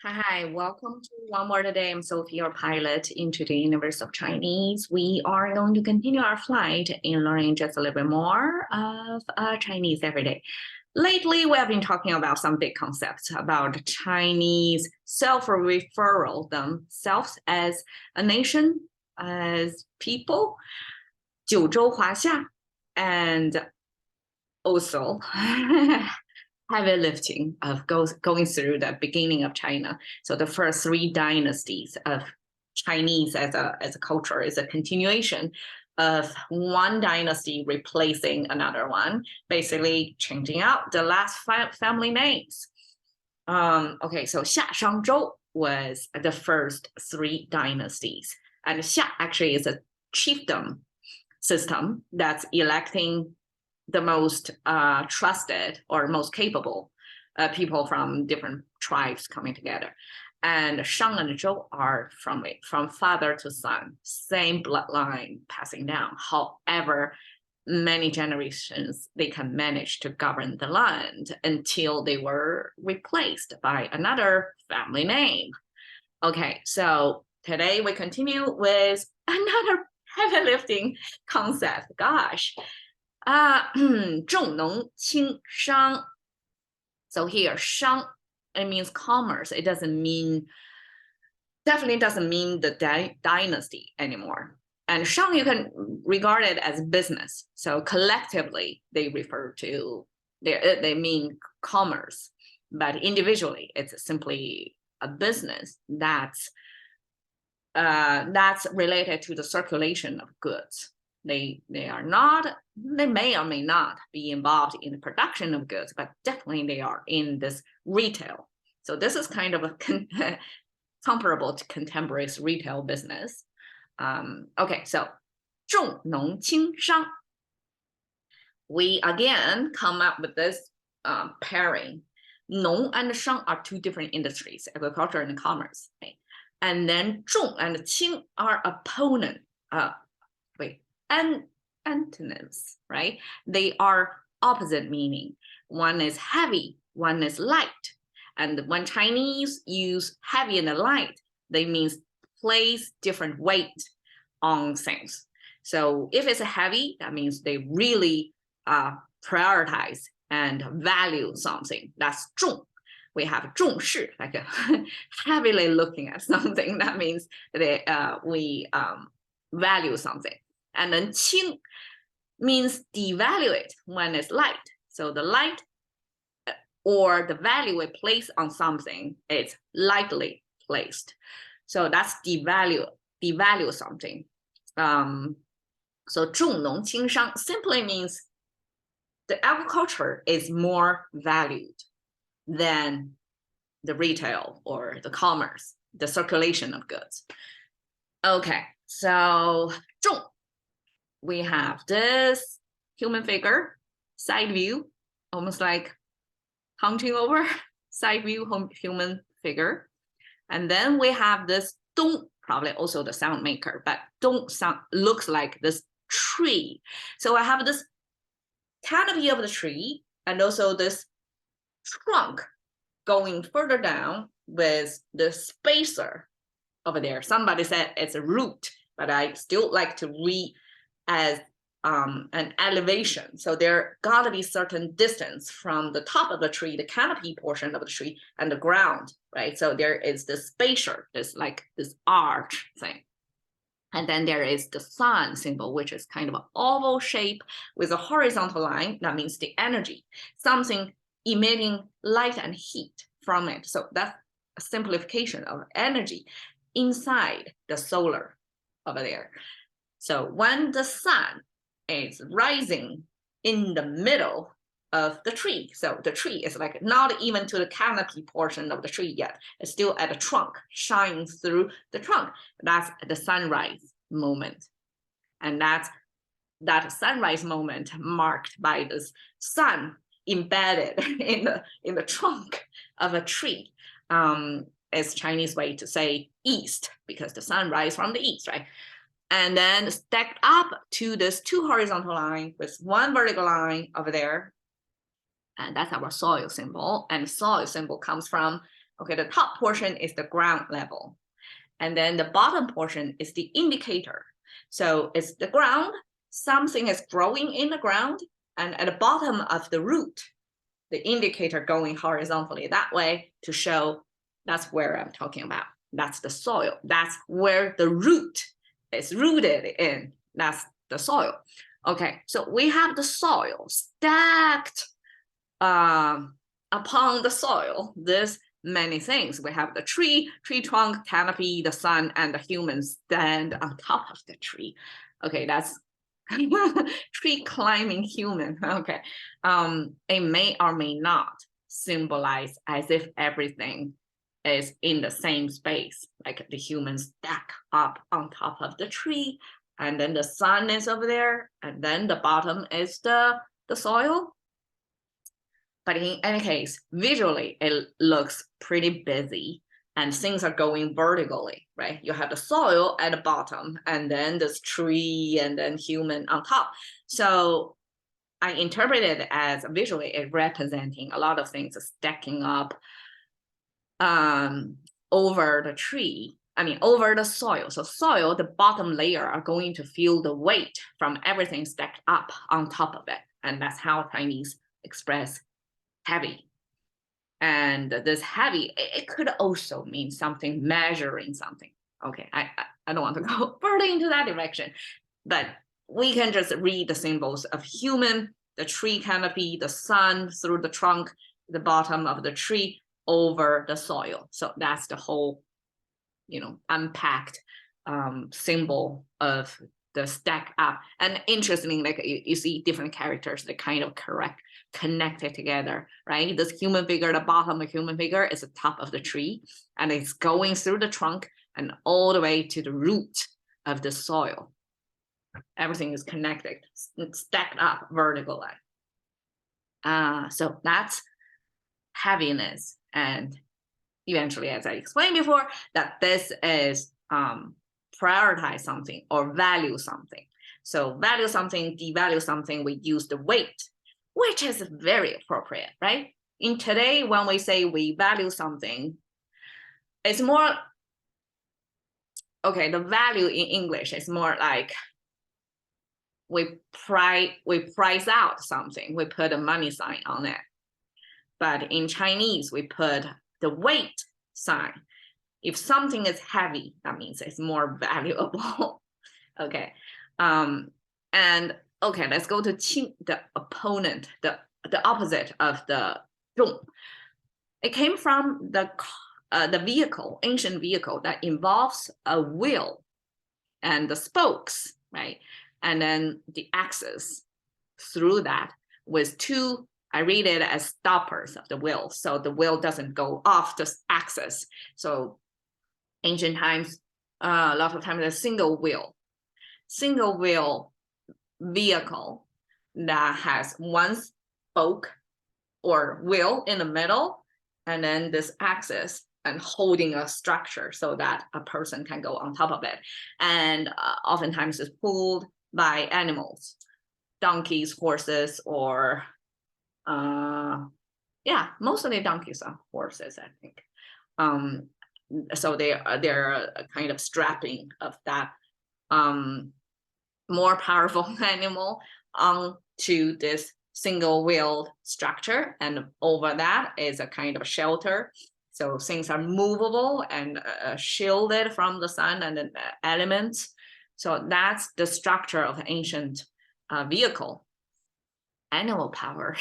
Hi, welcome to One More Today. I'm Sophie, your pilot into the universe of Chinese. We are going to continue our flight in learning just a little bit more of Chinese every day. Lately, we have been talking about some big concepts about Chinese self-referral, themselves as a nation, as people, 九州华夏, and also heavy lifting of going through the beginning of China. So the first three dynasties of Chinese as a culture is a continuation of one dynasty replacing another one, basically changing out the last family names. Okay, so Xia Shangzhou was the first three dynasties. And Xia actually is a chiefdom system that's electing the most trusted or most capable people from different tribes coming together. And Shang and Zhou are from father to son, same bloodline passing down. However, many generations, they can manage to govern the land until they were replaced by another family name. Okay, so today we continue with another heavy lifting concept. Gosh. 重农轻商. So here, 商, it means commerce. It definitely doesn't mean the dynasty anymore. And 商, you can regard it as business. So collectively, they refer to, they mean commerce. But individually, it's simply a business that's related to the circulation of goods. They may or may not be involved in the production of goods, but definitely they are in this retail. So this is kind of a comparable to contemporary retail business. Okay, so 重农轻商. We again come up with this pairing. 农 and 商 are two different industries, agriculture and commerce. Right? And then 重 and 轻 are opponent. Antonyms, right? They are opposite meaning. One is heavy, one is light. And when Chinese use heavy and light, they mean place different weight on things. So if it's a heavy, that means they really prioritize and value something. That's 重. We have 重视, like heavily looking at something. That means we value something. And then 轻 means devalue it when it's light. So the light or the value we place on something is lightly placed. So that's devalue something. So 重农轻商 simply means the agriculture is more valued than the retail or the commerce, the circulation of goods. Okay, so 重. We have this human figure, side view, almost like hunching over, side view human figure. And then we have this 东, probably also the sound maker, but 东 sound looks like this tree. So I have this canopy of the tree and also this trunk going further down with the spacer over there. Somebody said it's a root, but I still like to read as an elevation. So there gotta be certain distance from the top of the tree, the canopy portion of the tree, and the ground, right? So there is this spacer, this like this arch thing. And then there is the sun symbol, which is kind of an oval shape with a horizontal line. That means the energy, something emitting light and heat from it. So that's a simplification of energy inside the solar over there. So when the sun is rising in the middle of the tree, so the tree is like not even to the canopy portion of the tree yet, it's still at the trunk, shining through the trunk. That's the sunrise moment. And that's that sunrise moment marked by this sun embedded in the trunk of a tree. Is Chinese way to say east, because the sun rises from the east, right? And then stacked up to this two horizontal line with one vertical line over there. And that's our soil symbol. And soil symbol comes from Okay, the top portion is the ground level. And then the bottom portion is the indicator. So it's the ground, something is growing in the ground, and at the bottom of the root, the indicator going horizontally that way to show that's where I'm talking about. That's the soil. That's where the root is rooted in. That's the soil. Okay, so we have the soil stacked upon the soil. There's many things. We have the tree trunk, canopy, the sun, and the humans stand on top of the tree. Okay, that's tree climbing human. Okay, it may or may not symbolize as if everything is in the same space, like the humans stack up on top of the tree, and then the sun is over there, and then the bottom is the soil. But in any case, visually, it looks pretty busy and things are going vertically, right? You have the soil at the bottom and then this tree and then human on top. So I interpret it as visually it representing a lot of things stacking up over the tree, over the soil. So soil, the bottom layer are going to feel the weight from everything stacked up on top of it. And that's how Chinese express heavy. And this heavy, it could also mean something, measuring something. Okay, I don't want to go further into that direction, but we can just read the symbols of human, the tree canopy, the sun through the trunk, the bottom of the tree over the soil. So that's the whole, unpacked symbol of the stack up. And interestingly, like you see different characters that kind of connected together, right? This human figure, the bottom of human figure is the top of the tree, and it's going through the trunk and all the way to the root of the soil. Everything is connected, it's stacked up vertically. So that's heaviness. And eventually, as I explained before, that this is prioritize something or value something. So value something, devalue something, we use the weight, which is very appropriate, right? In today, when we say we value something, it's more, okay, the value in English is more like we price out something, we put a money sign on it. But in Chinese, we put the weight sign. If something is heavy, that means it's more valuable. Okay. And okay, let's go to qing, the opponent, the opposite of the zhong. It came from the vehicle, ancient vehicle that involves a wheel and the spokes, right? And then the axis through that with two, I read it as stoppers of the wheel. So the wheel doesn't go off the axis. So ancient times, a lot of times a single wheel vehicle that has one spoke or wheel in the middle, and then this axis and holding a structure so that a person can go on top of it. And oftentimes it's pulled by animals, donkeys, horses, or mostly donkeys and horses, I think. So they're a kind of strapping of that more powerful animal onto this single-wheeled structure, and over that is a kind of shelter. So things are movable and shielded from the sun and the elements. So that's the structure of ancient vehicle, animal power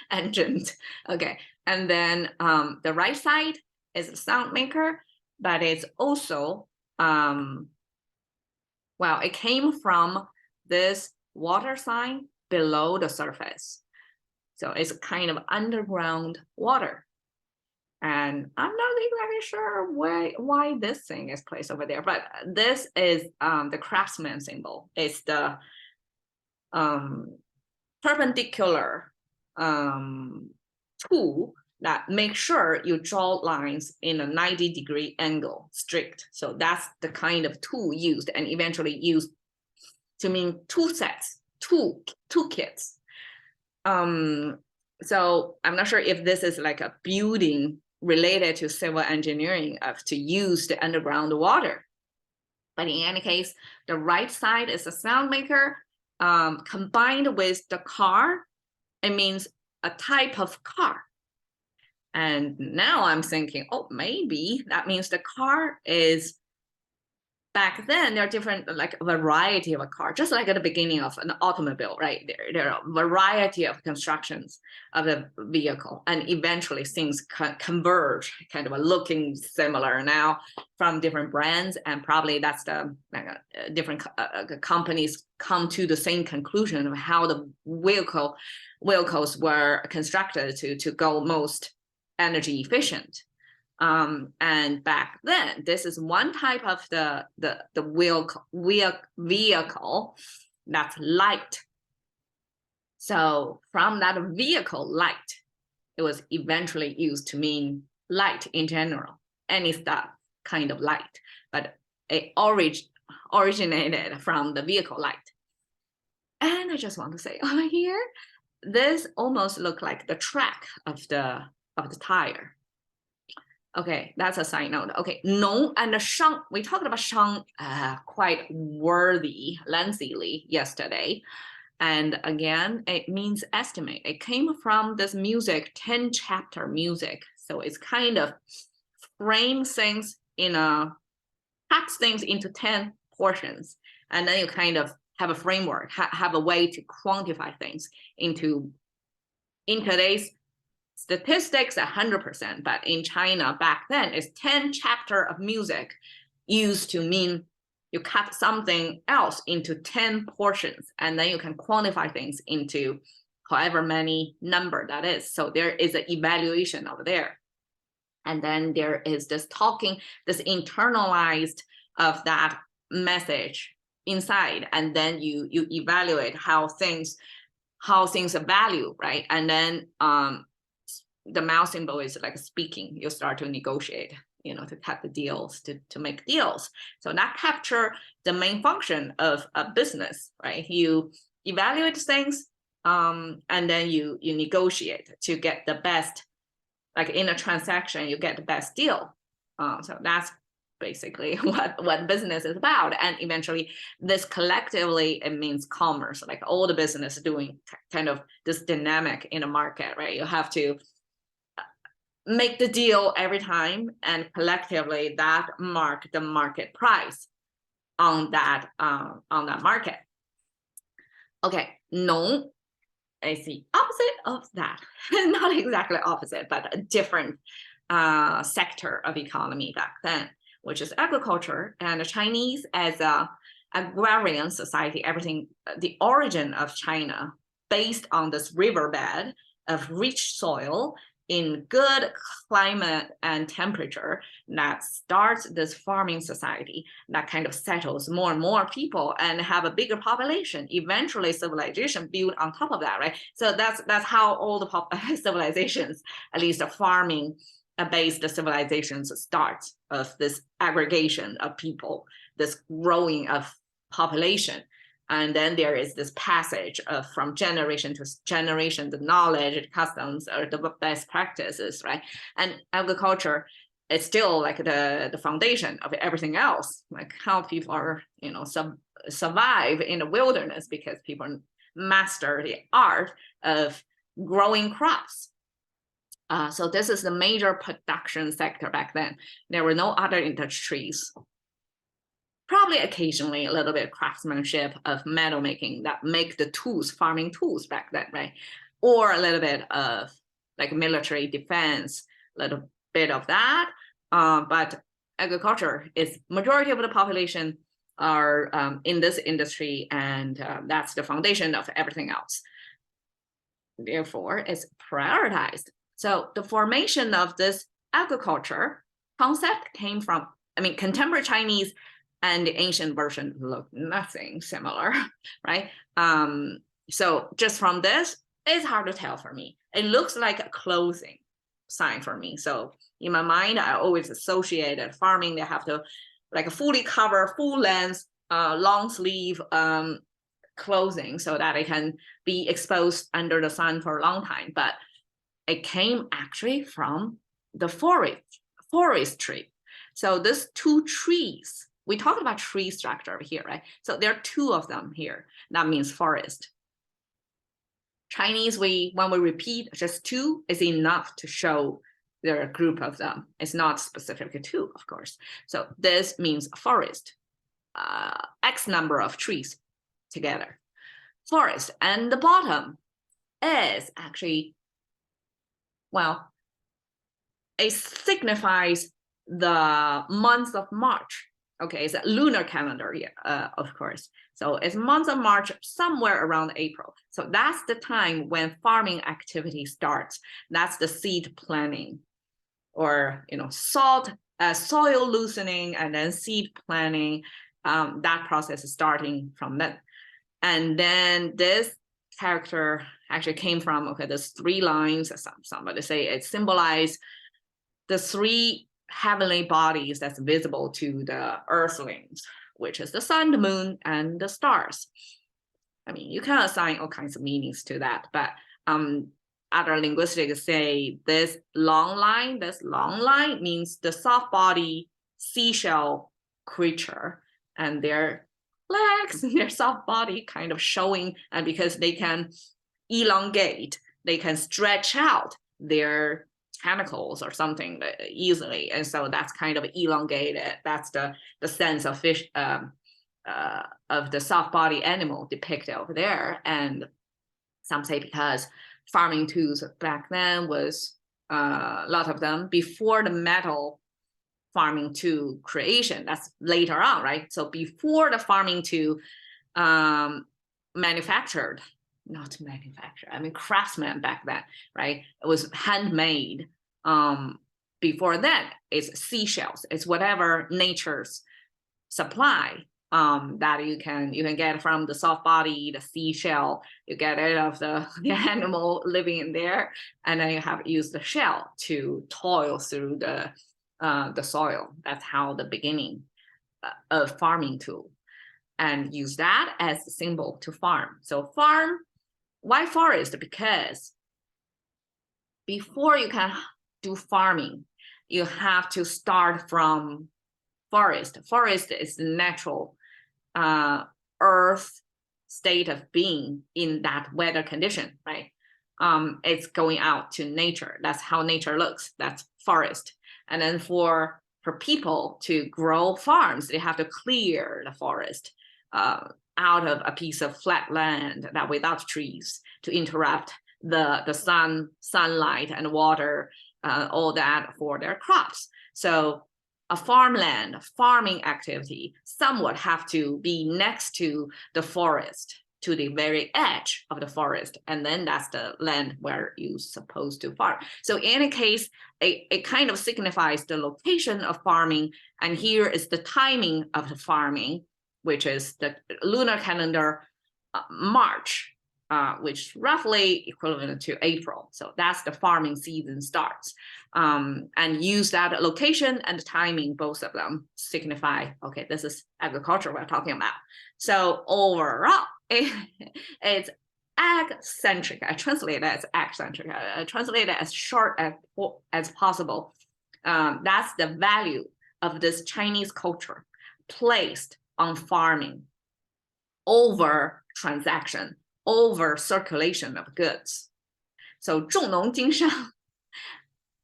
engines. Okay, and then the right side is a sound maker, but it's also, it came from this water sign below the surface. So it's kind of underground water. And I'm not exactly sure why this thing is placed over there, but this is the craftsman symbol. It's the perpendicular tool that makes sure you draw lines in a 90-degree angle, strict. So that's the kind of tool used and eventually used to mean two sets, two kits. So I'm not sure if this is like a building related to civil engineering to use the underground water. But in any case, the right side is a sound maker. Combined with the car, it means a type of car. And now I'm thinking, oh, maybe that means the car is, back then, there are different, like a variety of a car, just like at the beginning of an automobile, right? There are a variety of constructions of a vehicle, and eventually things converge, kind of looking similar now from different brands, and probably that's the different companies come to the same conclusion of how the vehicles were constructed to go most energy efficient. And back then, this is one type of the vehicle that's light. So from that vehicle light, it was eventually used to mean light in general, any stuff kind of light, but it originated from the vehicle light. And I just want to say over here, this almost looked like the track of the tire. Okay, that's a side note. Okay, 农 and 商, we talked about 商 quite lengthily yesterday. And again, it means estimate. It came from this music, 10 chapter music. So it's kind of frame things packs things into 10 portions. And then you kind of have a framework, have a way to quantify things in today's statistics 100%, but in China back then, it's 10 chapter of music used to mean you cut something else into 10 portions, and then you can quantify things into however many number that is. So there is an evaluation over there. And then there is this talking, this internalized of that message inside, and then you evaluate how things are valued, right? And then the mouse symbol is like speaking. You start to negotiate, to cut the deals, to make deals. So that capture the main function of a business, right? You evaluate things, and then you negotiate to get the best, like in a transaction, you get the best deal. So that's basically what business is about. And eventually this collectively, it means commerce, like all the business doing kind of this dynamic in a market, right? You have to make the deal every time, and collectively that mark the market price on that market. Okay, 农 is the opposite of that. Not exactly opposite, but a different sector of economy back then, which is agriculture. And the Chinese as a agrarian society, everything, the origin of China based on this riverbed of rich soil in good climate and temperature that starts this farming society that kind of settles more and more people and have a bigger population. Eventually civilization built on top of that, right? So that's how all the civilizations, at least the farming based civilizations, start of this aggregation of people, this growing of population. And then there is this passage of from generation to generation, the knowledge, customs, or the best practices, right? And agriculture is still like the foundation of everything else, like how people are, survive in the wilderness because people master the art of growing crops. So this is the major production sector back then. There were no other industries. Probably occasionally a little bit of craftsmanship of metal making that make the tools, farming tools back then, right? Or a little bit of like military defense, a little bit of that. But agriculture is majority of the population are in this industry, and that's the foundation of everything else. Therefore, it's prioritized. So the formation of this agriculture concept came from, contemporary Chinese and the ancient version look nothing similar, right? So just from this, it's hard to tell for me. It looks like a clothing sign for me. So in my mind, I always associated farming, they have to like fully cover, full length, long sleeve clothing so that it can be exposed under the sun for a long time. But it came actually from the forestry. So these two trees, we talked about tree structure over here, right? So there are two of them here. That means forest. Chinese, when we repeat just two is enough to show there are a group of them. It's not specific to two, of course. So this means forest, X number of trees together. Forest, and the bottom is actually, well, it signifies the month of March. Okay, it's a lunar calendar, of course. So it's month of March, somewhere around April. So that's the time when farming activity starts. That's the seed planting, or soil loosening, and then seed planting. That process is starting from then. And then this character actually came from, okay, there's three lines. Somebody say it symbolizes the three heavenly bodies that's visible to the earthlings, which is the sun, the moon, and the stars. I mean, you can assign all kinds of meanings to that, but other linguistics say this long line means the soft body seashell creature, and their legs and their soft body kind of showing, and because they can elongate, they can stretch out their tentacles or something easily, and so that's kind of elongated. That's the sense of fish of the soft body animal depicted over there. And some say because farming tools back then was a lot of them before the metal farming tool creation. That's later on, right? So before the farming tool craftsman back then, right? It was handmade. Before that, it's seashells. It's whatever nature's supply that you can get from the soft body, the seashell. You get it of the animal living in there, and then you have to use the shell to toil through the soil. That's how the beginning of farming tool, and use that as a symbol to farm. So farm, why forest? Because before you can do farming, you have to start from forest. Forest is the natural earth state of being in that weather condition, right? It's going out to nature. That's how nature looks. That's forest. And then for people to grow farms, they have to clear the forest out of a piece of flat land that without trees to interrupt the sunlight and water, all that for their crops. So a farmland, farming activity, somewhat have to be next to the forest, to the very edge of the forest, and then that's the land where you're supposed to farm. So in any case, it kind of signifies the location of farming, and here is the timing of the farming, which is the lunar calendar March, which roughly equivalent to April. So that's the farming season starts. And use that location and the timing, both of them signify, okay, this is agriculture we're talking about. So overall, it's ag-centric. I translate it as ag-centric. I translate it as short as possible. That's the value of this Chinese culture placed on farming over transaction, over circulation of goods. So 重农轻商,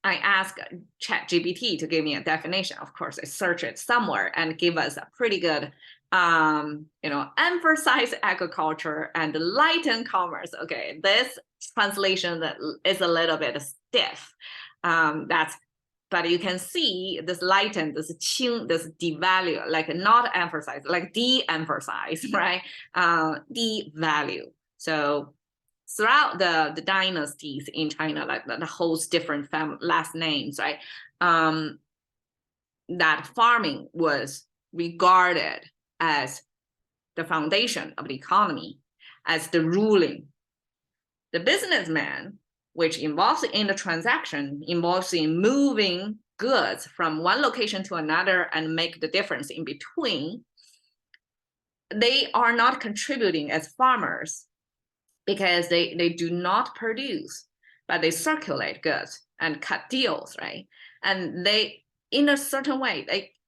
I asked ChatGPT to give me a definition. Of course, I searched it somewhere and give us a pretty good, emphasize agriculture and lighten commerce. Okay, this translation is a little bit stiff. But you can see this lighten, this qing, this devalue, like not emphasize, like de-emphasize, right? Devalue. So throughout the dynasties in China, like the whole different last names, right? That farming was regarded as the foundation of the economy, as the ruling. The businessman, which involves in the transaction, involves in moving goods from one location to another and make the difference in between, they are not contributing as farmers because they do not produce, but they circulate goods. and cut deals, right? And they, in a certain way,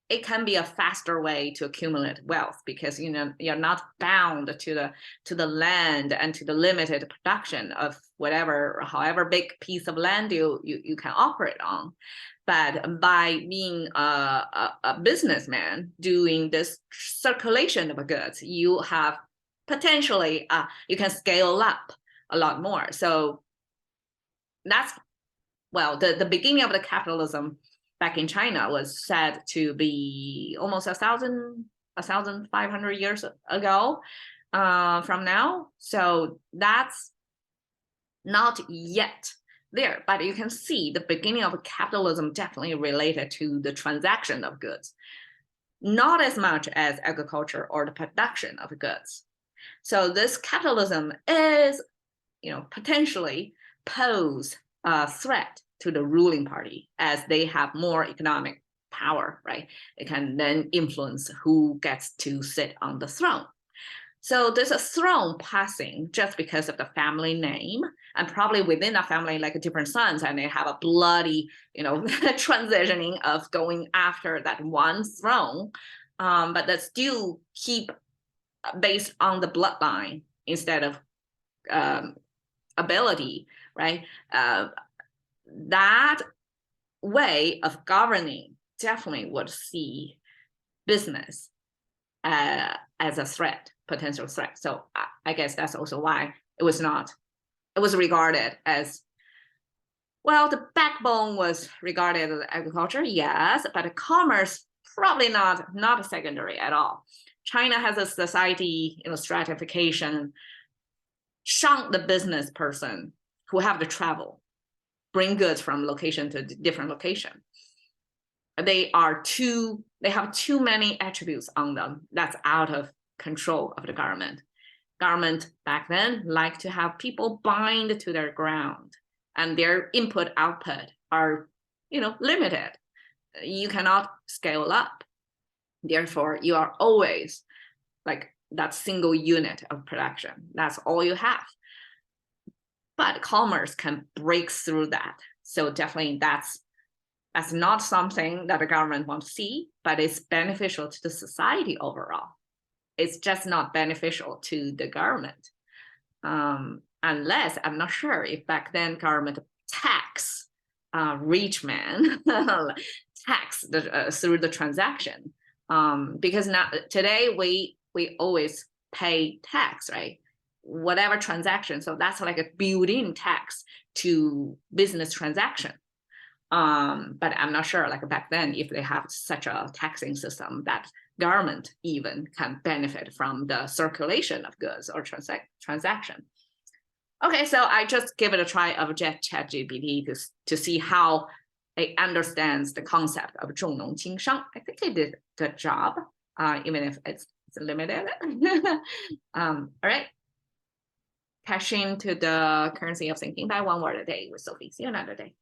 it can be a faster way to accumulate wealth because you're not bound to the land and to the limited production of whatever, however big piece of land you can operate on. But by being a businessman doing this circulation of goods, you have potentially you can scale up a lot more. So that's, well, the beginning of the capitalism back in China was said to be almost 1,500 years ago from now. So that's not yet there, but you can see the beginning of capitalism definitely related to the transaction of goods, not as much as agriculture or the production of goods. So this capitalism is, potentially pose a threat to the ruling party as they have more economic power, right? It can then influence who gets to sit on the throne. So there's a throne passing just because of the family name, and probably within a family, like different sons, and they have a bloody, transitioning of going after that one throne, but that still keep based on the bloodline instead of ability, right? That way of governing definitely would see business as a threat, potential threat. So I guess that's also why it was regarded as, well, the backbone was regarded as agriculture, yes, but commerce probably not a secondary at all. China has a society, stratification, shun the business person who have to travel, bring goods from location to different location. They have too many attributes on them that's out of control of the government. Government back then liked to have people bind to their ground, and their input output are, limited. You cannot scale up. Therefore, you are always like that single unit of production. That's all you have. But commerce can break through that. So definitely that's not something that the government wants to see, but it's beneficial to the society overall. It's just not beneficial to the government. Unless, I'm not sure if back then government tax rich man tax through the transaction. Because now today we always pay tax, right? Whatever transaction. So that's like a built-in tax to business transaction. But I'm not sure, like back then, if they have such a taxing system that government even can benefit from the circulation of goods or transaction. Okay, so I just give it a try of ChatGPT to see how it understands the concept of 重农轻商. I think it did a good job, even if it's limited. All right. Cash into the currency of thinking by one word a day with Sophie. See you another day.